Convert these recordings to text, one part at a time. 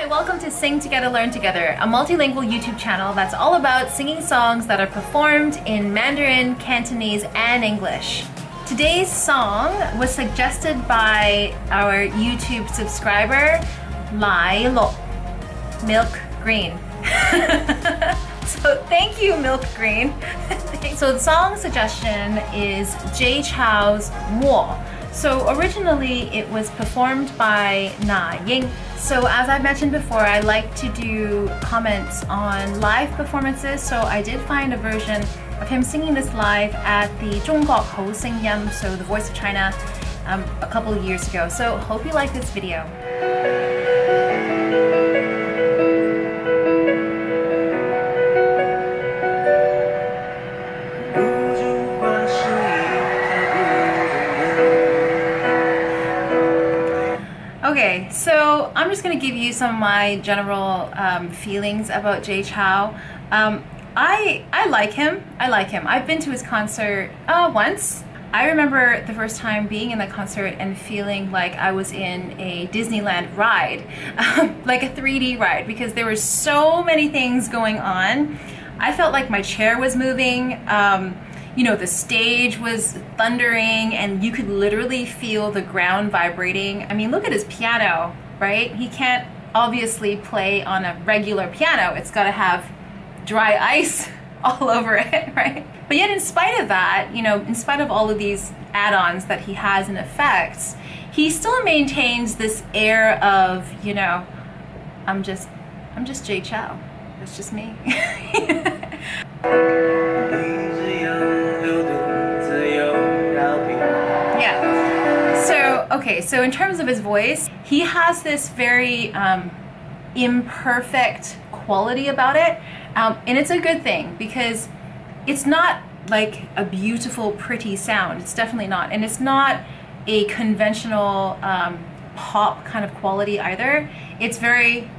Hi, welcome to Sing Together, Learn Together, a multilingual YouTube channel that's all about singing songs that are performed in Mandarin, Cantonese, and English. Today's song was suggested by our YouTube subscriber, Lai Lo, Milk Green. So thank you, Milk Green. So the song suggestion is Jay Chou's Mo. So originally it was performed by Ying. So as I mentioned before, I like to do comments on live performances, so I did find a version of him singing this live at the 中國好聲音, so the Voice of China, a couple of years ago. So hope you like this video. Okay, so I'm just going to give you some of my general feelings about Jay Chou. I like him. I've been to his concert once. I remember the first time being in the concert and feeling like I was in a Disneyland ride, like a 3D ride, because there were so many things going on. I felt like my chair was moving. You know, the stage was thundering and you could literally feel the ground vibrating. I mean, look at his piano, right? He can't obviously play on a regular piano. It's got to have dry ice all over it, right? But yet in spite of that, you know, in spite of all of these add-ons that he has and effects, he still maintains this air of, you know, I'm just Jay Chou. That's just me. Okay, so in terms of his voice, he has this very imperfect quality about it, and it's a good thing because it's not like a beautiful, pretty sound. It's definitely not, and it's not a conventional pop kind of quality either. It's very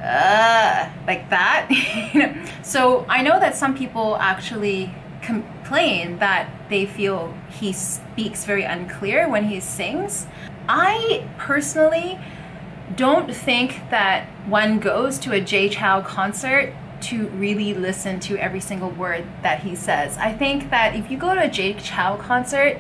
like that. You know? So I know that some people actually complain that they feel he speaks very unclear when he sings. I personally don't think that one goes to a Jay Chou concert to really listen to every single word that he says. I think that if you go to a Jay Chou concert,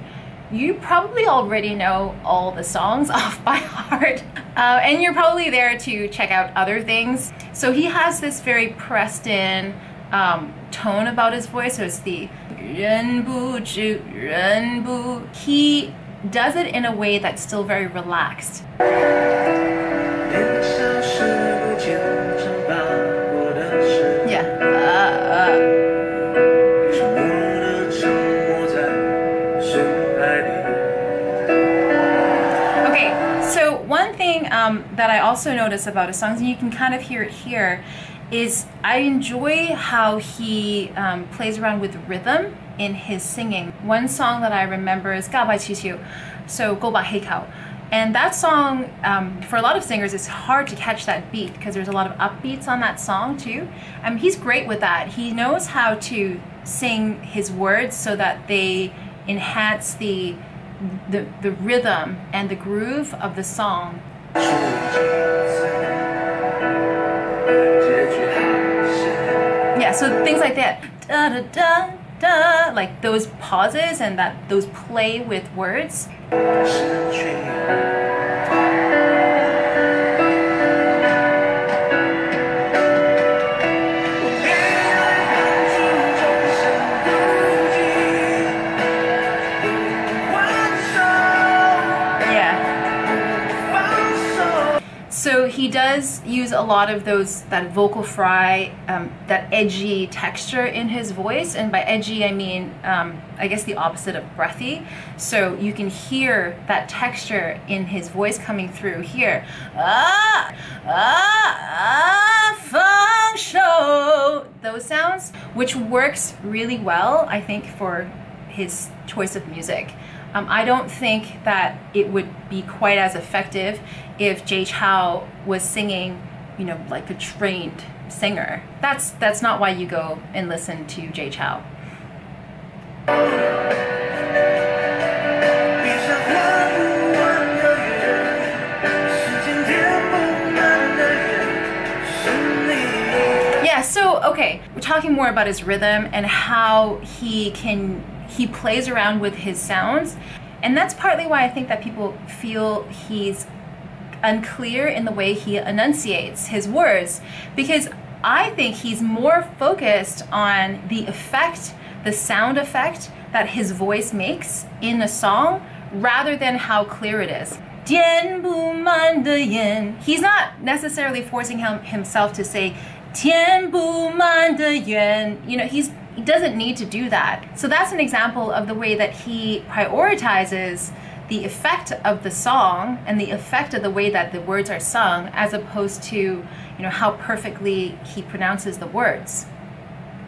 you probably already know all the songs off by heart, and you're probably there to check out other things. So he has this very pressed in tone about his voice, so it's the 人不知人不. He does it in a way that's still very relaxed. Okay, so one thing that I also notice about his songs, and you can kind of hear it here, is I enjoy how he plays around with rhythm in his singing. One song that I remember is 告白气球, so 告白氣球. And that song, for a lot of singers, it's hard to catch that beat because there's a lot of upbeats on that song too. He's great with that. He knows how to sing his words so that they enhance the rhythm and the groove of the song. Yeah, so things like that, da da da da, like those pauses and those play with words. So he does use a lot of that vocal fry, that edgy texture in his voice, and by edgy I mean I guess the opposite of breathy. So you can hear that texture in his voice coming through here. Feng shou, those sounds, which works really well, I think, for his choice of music. I don't think that it would be quite as effective if Jay Chou was singing, you know, like a trained singer. That's not why you go and listen to Jay Chou. So, okay, we're talking more about his rhythm and how he plays around with his sounds. And that's partly why I think that people feel he's unclear in the way he enunciates his words, because I think he's more focused on the effect, the sound effect that his voice makes in a song, rather than how clear it is. Dian bu man de yin. He's not necessarily forcing himself to say Tian bu man de yuan. You know, he doesn't need to do that. So that's an example of the way that he prioritizes the effect of the song and the effect of the way that the words are sung, as opposed to, you know, how perfectly he pronounces the words.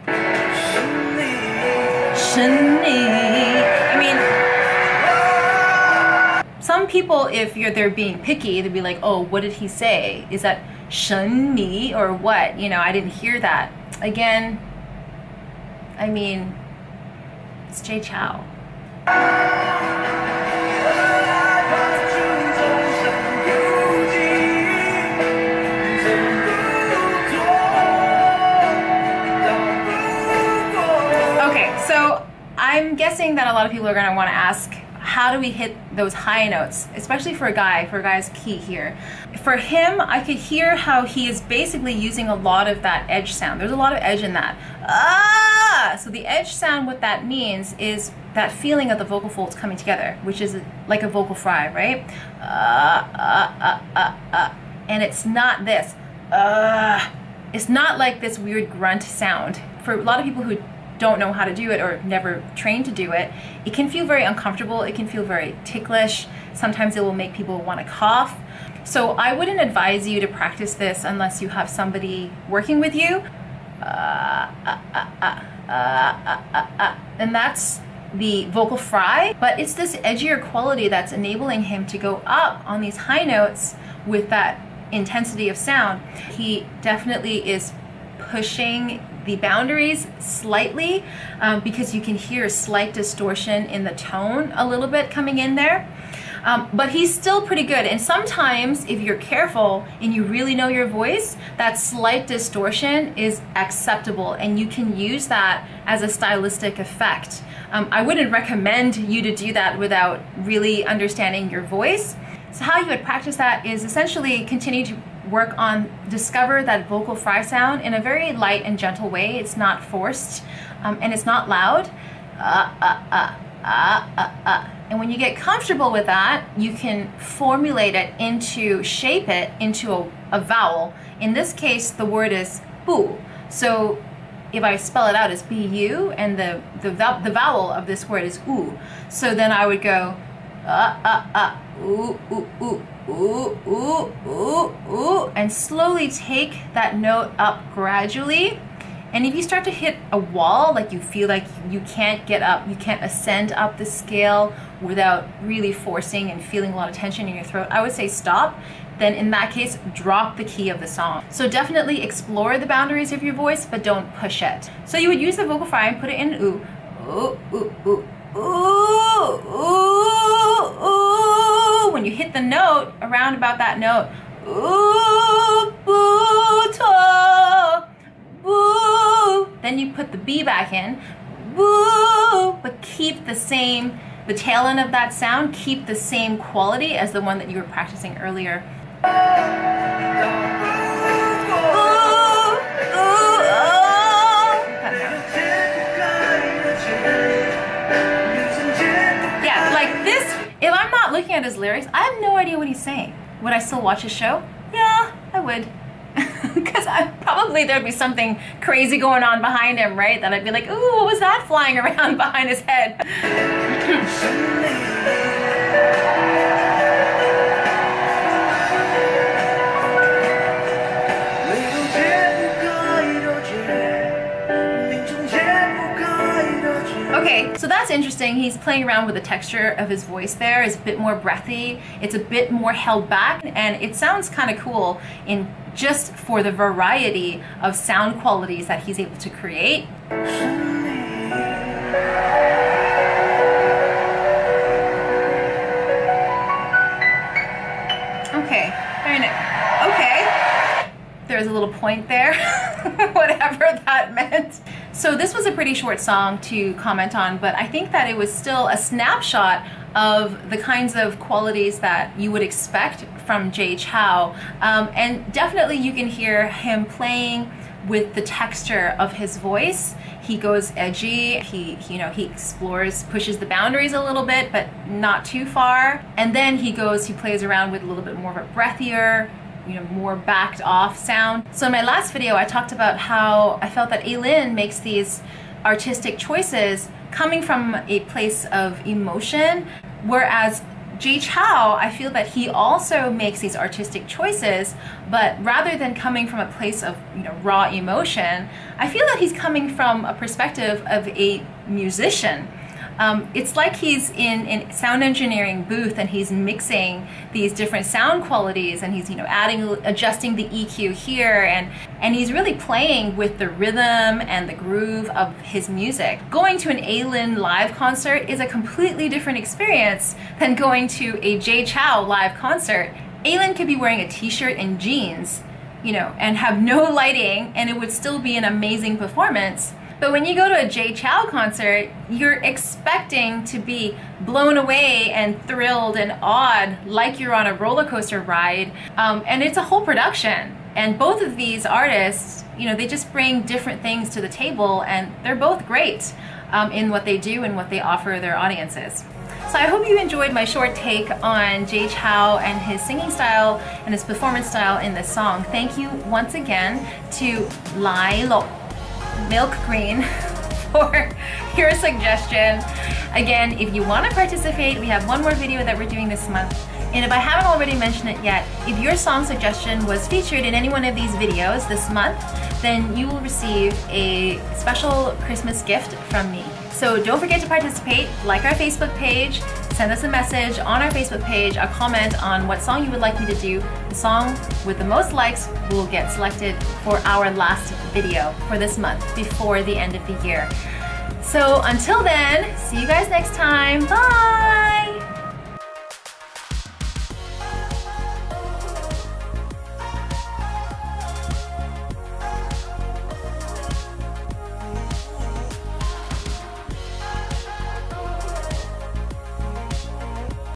I mean, some people, if they're being picky, they'd be like, oh, what did he say? Is that shen ni or what? You know, I didn't hear that. Again, I mean, it's Jay Chou. Okay, so I'm guessing that a lot of people are going to want to ask, how do we hit those high notes, especially for a guy's key here. For him, I could hear how he is basically using a lot of that edge sound. There's a lot of edge in that. Ah! So the edge sound, what that means is that feeling of the vocal folds coming together, which is like a vocal fry, right? And it's not this. It's not like this weird grunt sound. For a lot of people who don't know how to do it or never trained to do it, it can feel very uncomfortable. It can feel very ticklish. Sometimes it will make people want to cough. So I wouldn't advise you to practice this unless you have somebody working with you. And that's the vocal fry, but it's this edgier quality that's enabling him to go up on these high notes with that intensity of sound. He definitely is pushing the boundaries slightly, because you can hear a slight distortion in the tone a little bit coming in there. But he's still pretty good. And sometimes, if you're careful and you really know your voice, that slight distortion is acceptable, and you can use that as a stylistic effect. I wouldn't recommend you to do that without really understanding your voice. So how you would practice that is essentially continue to work on, discover that vocal fry sound in a very light and gentle way. It's not forced, and it's not loud. And when you get comfortable with that, you can formulate it into, shape it into a vowel. In this case, the word is bu. So if I spell it out as bu, and the vowel of this word is u. So then I would go ooh, ooh, ooh, ooh, ooh, ooh, ooh, and slowly take that note up gradually. And if you start to hit a wall, like you feel like you can't get up, you can't ascend up the scale without really forcing and feeling a lot of tension in your throat, I would say stop. Then in that case, drop the key of the song. So definitely explore the boundaries of your voice, but don't push it. So you would use the vocal fry and put it in ooh, ooh, ooh, ooh, ooh, ooh, ooh. When you hit the note, around about that note, ooh, boo, to, boo. Then you put the B back in, boo, but keep the tail end of that sound, keep the same quality as the one that you were practicing earlier. Yeah, like this, if I'm not looking at his lyrics, I have no idea what he's saying. Would I still watch his show? Yeah, I would. Because probably there'd be something crazy going on behind him, right? That I'd be like, ooh, what was that flying around behind his head? Okay, so that's interesting. He's playing around with the texture of his voice there. It's a bit more breathy. It's a bit more held back, and it sounds kind of cool in just for the variety of sound qualities that he's able to create. Okay, very nice. Okay, There's a little point there, whatever that meant. So this was a pretty short song to comment on, but I think that it was still a snapshot of the kinds of qualities that you would expect from Jay Chou. And definitely you can hear him playing with the texture of his voice. He goes edgy, he explores, pushes the boundaries a little bit, but not too far. And then he plays around with a little bit more of a breathier, more backed off sound. So in my last video, I talked about how I felt that Aylin makes these artistic choices coming from a place of emotion, whereas Jay Chou, I feel that he also makes these artistic choices, but rather than coming from a place of raw emotion, I feel that he's coming from a perspective of a musician. It's like he's in sound engineering booth and he's mixing these different sound qualities, and he's adjusting the EQ here, and he's really playing with the rhythm and the groove of his music. Going to an Aylin live concert is a completely different experience than going to a Jay Chou live concert. Aylin could be wearing a t-shirt and jeans, and have no lighting, and it would still be an amazing performance. But when you go to a Jay Chou concert, you're expecting to be blown away and thrilled and awed like you're on a roller coaster ride. And it's a whole production. And both of these artists, they just bring different things to the table, and they're both great in what they do and what they offer their audiences. So I hope you enjoyed my short take on Jay Chou and his singing style and his performance style in this song. Thank you once again to Lai Lo Milk Green for your suggestion. Again, if you want to participate, we have one more video that we're doing this month. And if I haven't already mentioned it yet, if your song suggestion was featured in any one of these videos this month, then you will receive a special Christmas gift from me. So don't forget to participate, like our Facebook page, send us a message on our Facebook page, a comment on what song you would like me to do. The song with the most likes will get selected for our last video for this month before the end of the year. So until then, see you guys next time. Bye!